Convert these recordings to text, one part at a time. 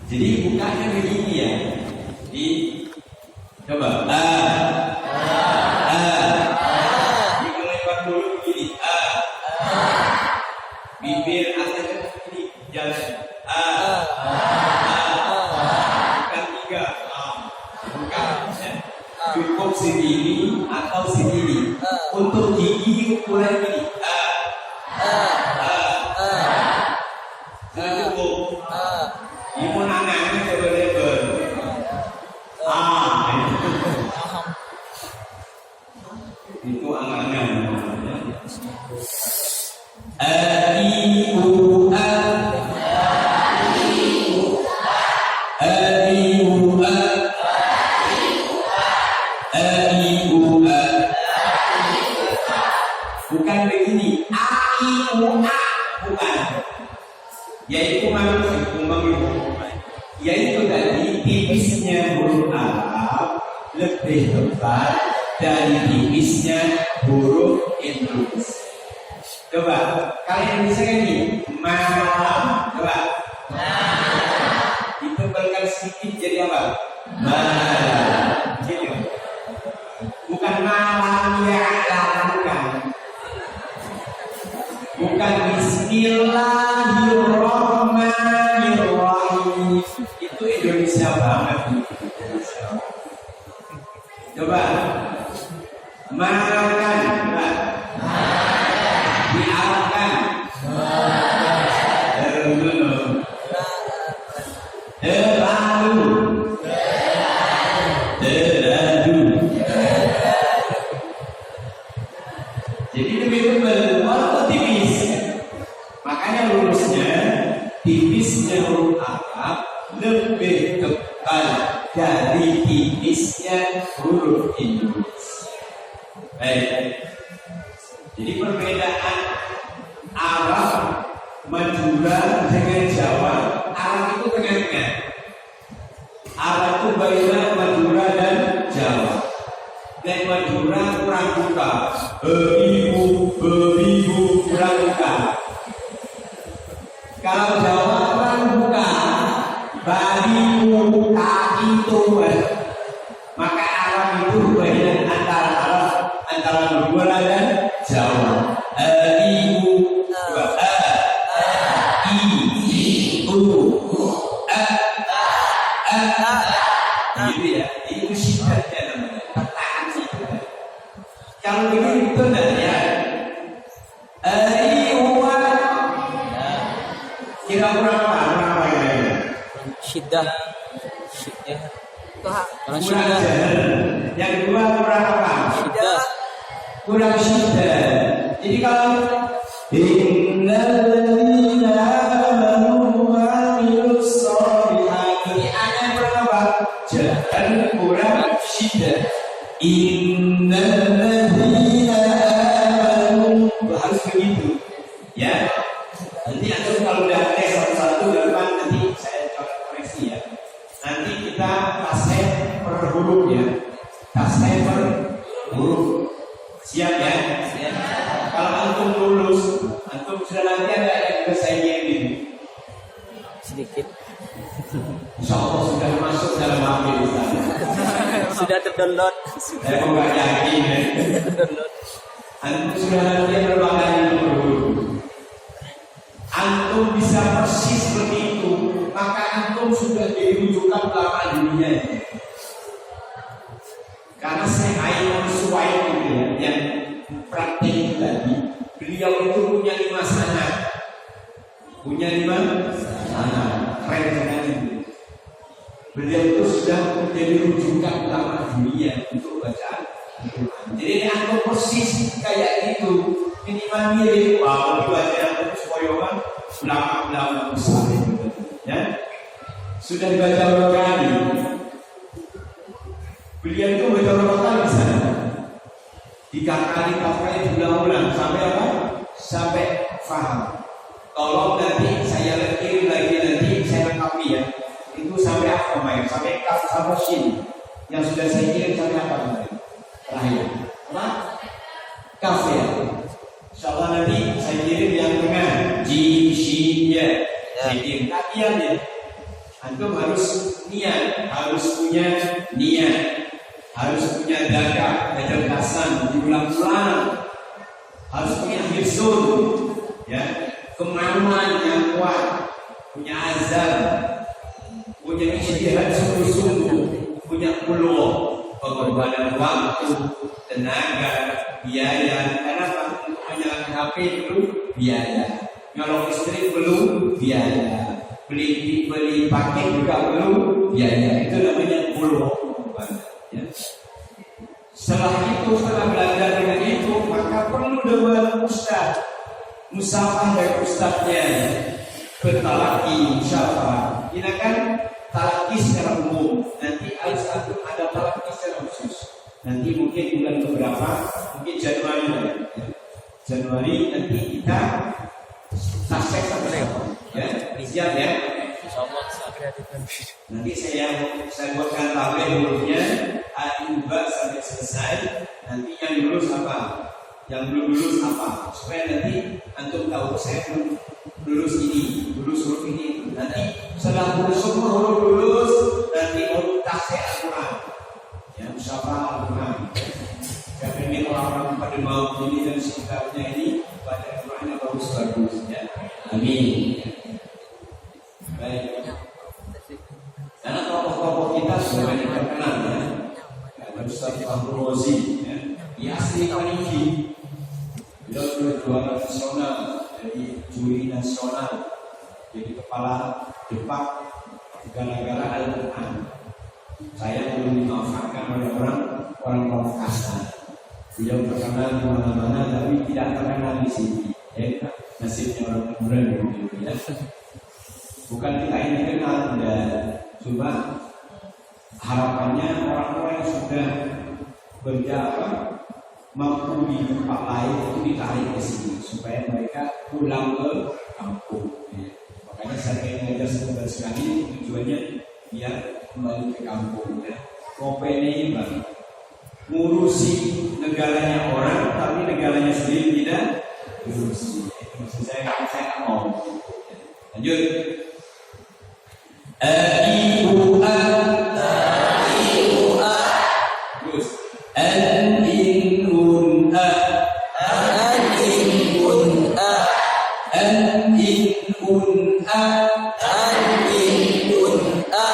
Jadi bukanya begini ya. Di coba dikelempar dulu begini bibir atasnya begini jalan bukan tiga bukan cukup segini atau segini untuk gigi ukuran gini cukup ibu anaknya lebar-lebar itu angan-angan bukan begini bukan yaitu yaitu tadi tipisnya huruf Arab lebih tebal dari tipisnya huruf Indonesia. Coba kalian bisa ini malam, coba ditebalkan sedikit jadi apa? Malam, gitu. Bukan malam ya, bukan Bismillahirrahmanirrahim. Itu Indonesia banget. Coba makan, coba diarahkan, terlalu. Jadi lebih tebal, walaupun tipis. Makanya lurusnya tipisnya huruf Arab lebih tebal dari tipisnya huruf Indonesia. Baik. Jadi perbedaan Arab Madura dengan Jawa, Arab itu tengah-tengah. Arab itu baina Madura dan Jawa. Dan Madura kurang buka, bebibu kurang buka. Kalau Jawa kurang buka, barimu kaki tua. Maka Arab itu baina antara Madura dan Jawa. Gitu ya, itu syifatnya namanya pertahan syifatnya. Kalau begini betul enggak ya? Kira kurang apa ya? Syiddah. Kurang syiddah. Yang kedua kurang apa? Syiddah. Kurang syiddah. Jadi kalau innalladzina amanu wa amilus sholihati ada berapa? Jangan kurang syiddah. Innalladzina amanu harus begitu. Ya. Nanti antum kalau udah tes satu-satu ke depan nanti saya coba koreksi ya. Nanti kita tasbih per huruf ya. Tasbih per huruf. Siap ya? Siap. Kalau antum lulus, antum sudah latihan enggak yang bisa saya kirim ini? Sedikit. Insyaallah sudah masuk dalam HP Ustaz. Sudah terdownload. Saya mau enggak yakin ya. Terdownload. Antum sudah latihan berapa kali per huruf? Antum bisa persis begitu, maka antum sudah jadi rujukan ulama dunia ini. Karena saya Ainul Suwaid itu ya, yang praktik tadi, beliau itu punya 5 sanad. Punya 5 sanad. Keren sekali. Beliau itu sudah menjadi rujukan ulama dunia untuk bacaan. Jadi antum persis kayak gitu. Minimal mirip, kalau dibaca antum supaya ulama-ulama besar itu, ya. Sudah dibaca berapa kali? Beliau itu baca berapa kali di sana? 3 kali, 4 kali diulang-ulang sampai apa? Sampai faham. Tolong nanti saya kirim lagi nanti saya lengkapi ya. Itu sampai apa main? Sampai kaf sampai shin. Yang sudah saya kirim sampai apa kemarin? Terakhir. Apa? Kaf ya. Insyaallah nanti saya kirim yang tengah jim shin ya. Saya kirim latihan ya. Antum harus niat, harus punya niat, harus punya kecerdasan, diulang-ulang, harus punya hifzun, ya, kemauan yang kuat, punya azam, punya ijtihad sungguh-sungguh, punya peluang, pengorbanan waktu, tenaga, biaya. Karena untuk menyalakan HP itu biaya. Kalau listrik belum biaya, beli paket juga belum biaya. Itu namanya peluang. Ya. Setelah belajar dengan itu, maka perlu dengan ustaz, musafah dari ustaznya, bertalaki, musafah. Ini kan talaki secara umum. Nanti ada talaki secara khusus. Nanti mungkin bulan beberapa, mungkin Januari ya. Januari nanti kita tasek sama-sama. Ya, siap ya. Nanti saya buatkan tabel hurufnya A-I-U-B sampai selesai. Nanti yang lulus apa, yang belum lulus apa, supaya nanti antum tahu saya belum lulus ini, lulus huruf ini. Nanti setelah lulus semua huruf lulus, nanti huruf tasek Al-Quran, ya musafah Al-Quran. Saya ingin orang-orang pada mau ini dan sekitarnya ini baca Al-Quran yang bagus-bagus ya. Amin. Baik. Karena tokoh-tokoh kita sudah banyak terkenal ya. Ada Ustaz Fahru Rozi ya. Dia asli Kaniki. Beliau sudah juara nasional, jadi juri nasional, jadi kepala debat gara-gara Al-Quran. Saya belum dimanfaatkan oleh orang kasar. Beliau terkenal di mana-mana, tapi tidak terkenal di sini. Ya, nasibnya orang kemudian gitu ya. Bukan kita ini kenal, cuma harapannya orang-orang yang sudah berjalan mampu di tempat lain itu ditarik ke sini supaya mereka pulang ke kampung. Ya. Makanya saya ingin mengajar sebentar sekali tujuannya biar kembali ke kampung. Ya. Kopene bang, ngurusi negaranya orang, tapi negaranya sendiri tidak ngurusi. Itu maksud saya mau. Lanjut. A-I-U-A. Terus An-in-un-a. An-in-un-a. An-in-un-a. An-in-un-a.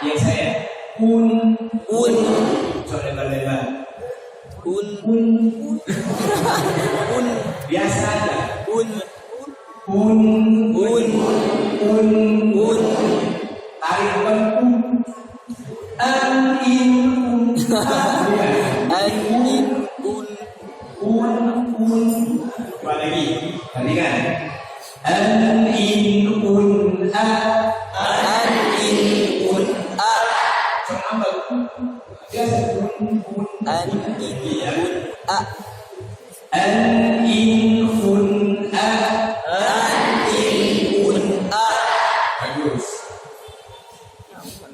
Yang saya Un. Coba lebar-lebar. Un. Biasa aja. Un. Tarik ban An-in-un-a. An-in-un. Coba lagi. Perhatikan. An-in-un-a. An-in-un-a. Sambal. Biasa An-in-un-a. An-in-un-a. An-in-un-a. Bagus.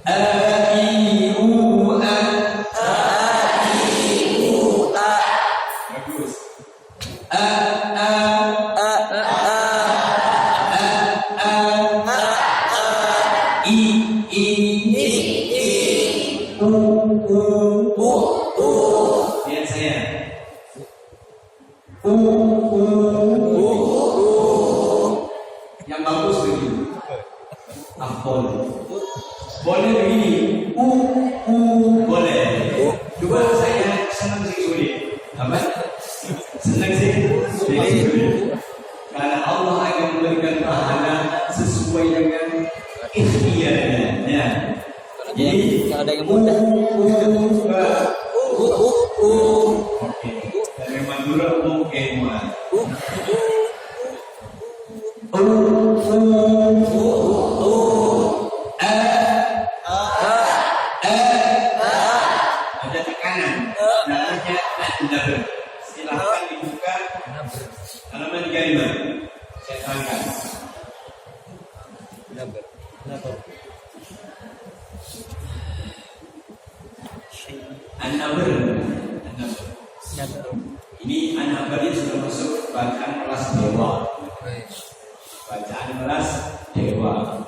A-I-U-A. A-I-U-A. Bagus. Lihat saya. Yang bagus begini. Boleh. Boleh begini. Boleh. Coba saya senang sih sulit. Apa? Senang sih sulit. Karena Allah akan memberikan pahala sesuai dengan ikhtiarnya. Ya. Jadi Kalau ada yang mudah. Oke. Dari Madura mungkin ada tekanan. Namanya an-nabr. Silakan dibuka halaman 35. Saya terangkan. An-nabr. Ini an-nabr ini sudah masuk bacaan kelas dewa. Bacaan kelas dewa.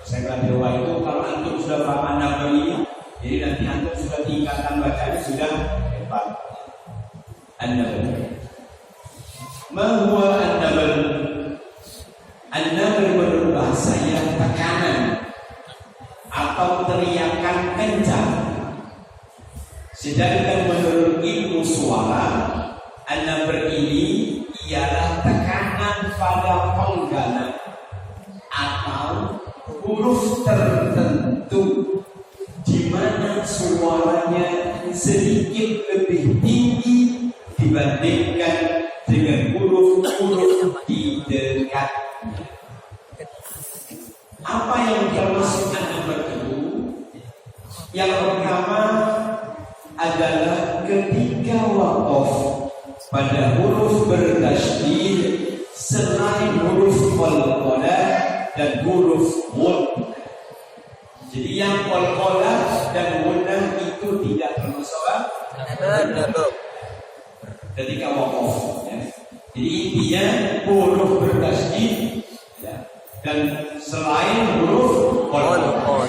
Saya kira dewa itu kalau antum sudah paham an-nabal ini, jadi nanti antum sudah tingkatan bacanya sudah hebat. An-nabal. Ma huwa an-nabal? An-nabal menurut bahasa yang tekanan atau teriakan kencang. Sedangkan menurut ilmu suara, an-nabal ini ialah tekanan pada penggalan atau huruf tertentu di mana suaranya sedikit lebih tinggi dibandingkan dengan huruf-huruf di dekatnya. Apa yang termasuk an-nabal itu? Yang pertama adalah ketika waqaf pada huruf bertasydid selain huruf qalqalah dan huruf ghun. Jadi yang qalqalah dan ghunah itu tidak termasuk an-nabal ketika waqaf ya. Jadi intinya huruf bertasydid ya. Dan selain huruf qalqalah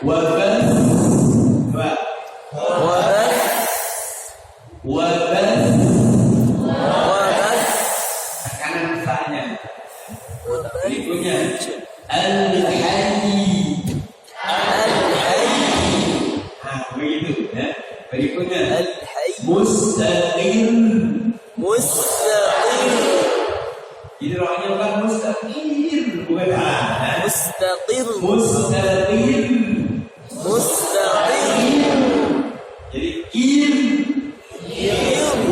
wa tekanan fa-nya. Berikutnya al-hayy. Nah, begitu ya. Berikutnya mustaqim. Jadi rohnya bukan mustaqim, bukan mustaqim. Jadi kim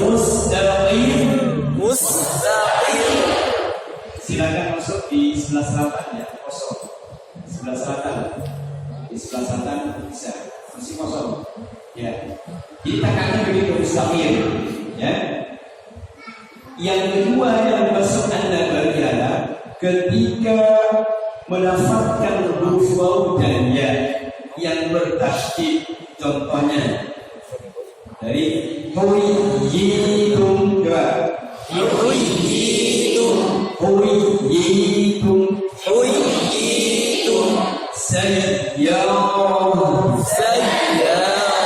mustaqim. Silakan masuk di sebelah selatan ya, kosong. Sebelah selatan. Di sebelah selatan bisa. Masih kosong. Ya. Jadi tekannya begitu mustaqim, ya. Yang kedua yang masuk an-nabal ialah ketika melafazkan huruf waw dan ya yang bertasydid. Contohnya dari huyyitum sayyarah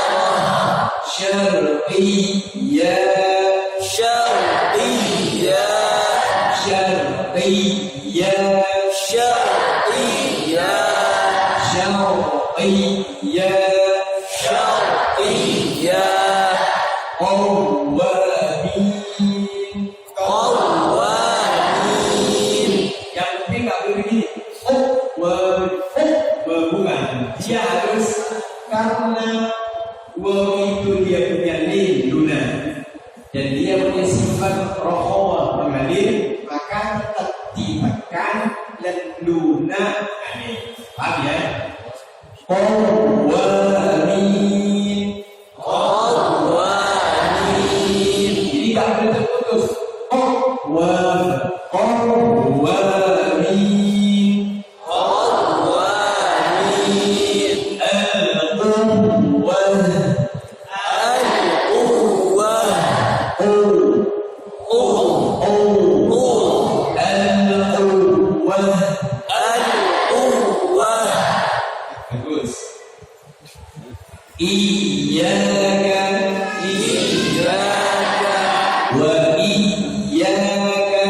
syarqiyya qawamin. Yang penting nggak boleh begini. Bukan. Dia harus karena itu dia punya luna dan dia punya sifat rohawah mengalir, maka tetap ditekan dan luna alir. Paham ya? Qawamin. Jadi tak boleh terputus. Qawamin. Bagus. Iyyaka wa iyyaka.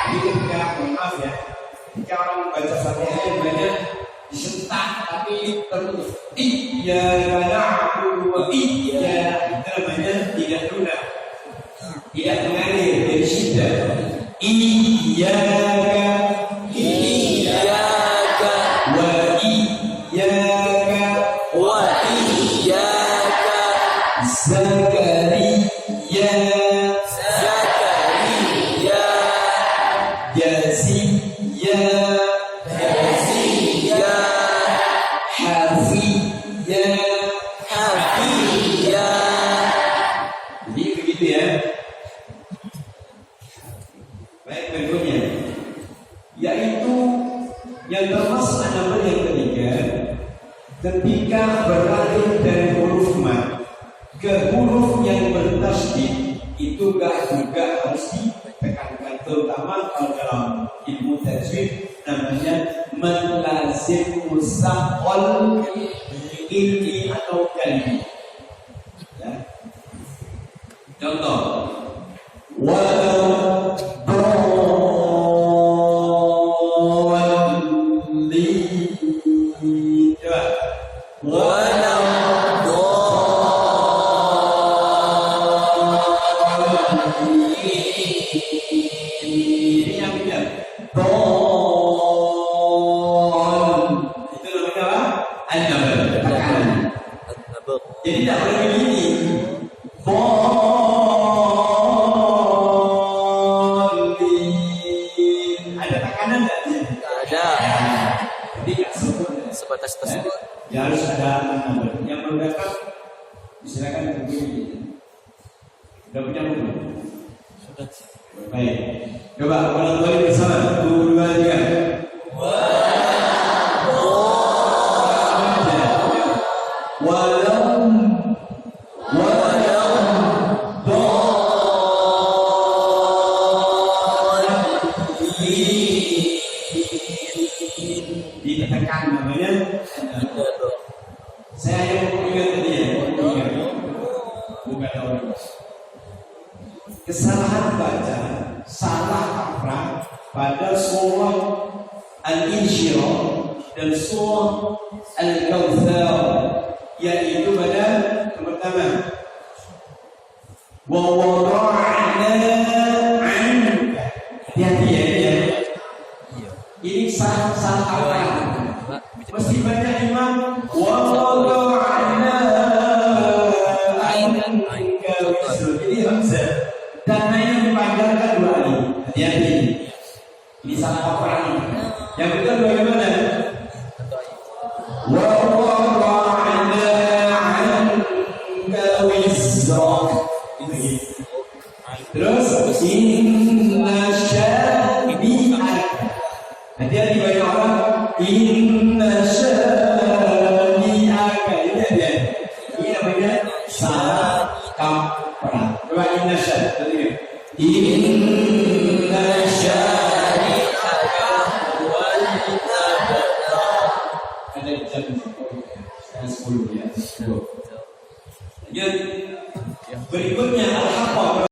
Ini ketika, maaf ya, ketika orang membaca Fatihah yang banyak disentak tapi terputus. Iyyaka na'budu wa iyyaka, itu namanya tidak lunak, tidak mengalir, jadi syiddah. Iyyaka wa iyyaka Zakariya Jaziya Hafiyya. Jadi begitu ya. Baik, berikutnya yaitu yang termasuk an-nabal yang ketiga, ketika beralih dari huruf mad ke huruf yang bertasydid, itu juga harus ditekankan, terutama kalau dalam ilmu tajwid namanya melazim musaqal ilmi atau kalbi. Ya. Contoh, walau dhalin. Coba. Walau ini yang punya don itu namanya apa? An-nabr, tekanan. Jadi tidak boleh begini. Bolin. Ada tekanan nggak? Ada. Jadi nggak sempurna. Sebatas tersebut. Ya harus ada an-nabr. Yang belum dapat silakan begini. Sudah punya buku? Sudah. Baik. Coba ulang kali bersama. 1, 2, 3. Ditekan namanya. Saya yang ingat tadi ya. Bukan orang. Kesalahan baca, salah kaprah pada surah Al-Insyirah dan surah Al-Kautsar, yaitu pada yang pertama wa wada'na 'anka. Hati-hati ya. Ini salah kaprah. Mesti baca imam wa wada'na 'anka wisra. Ini hamzah. Dan ini dipanjangkan 2 kali. Hati-hati. Ini salah kaprah ini. Yang kedua bagaimana? Wa wada'na 'anka wizrak. Terus inna syani'aka. Hati-hati banyak orang inna syani'aka. Ini hati-hati. Ini namanya salah kaprah. Coba inna syani'aka. Inna syani'aka wal abtar. Ada jam 10 ya. Berikutnya al-haqqa.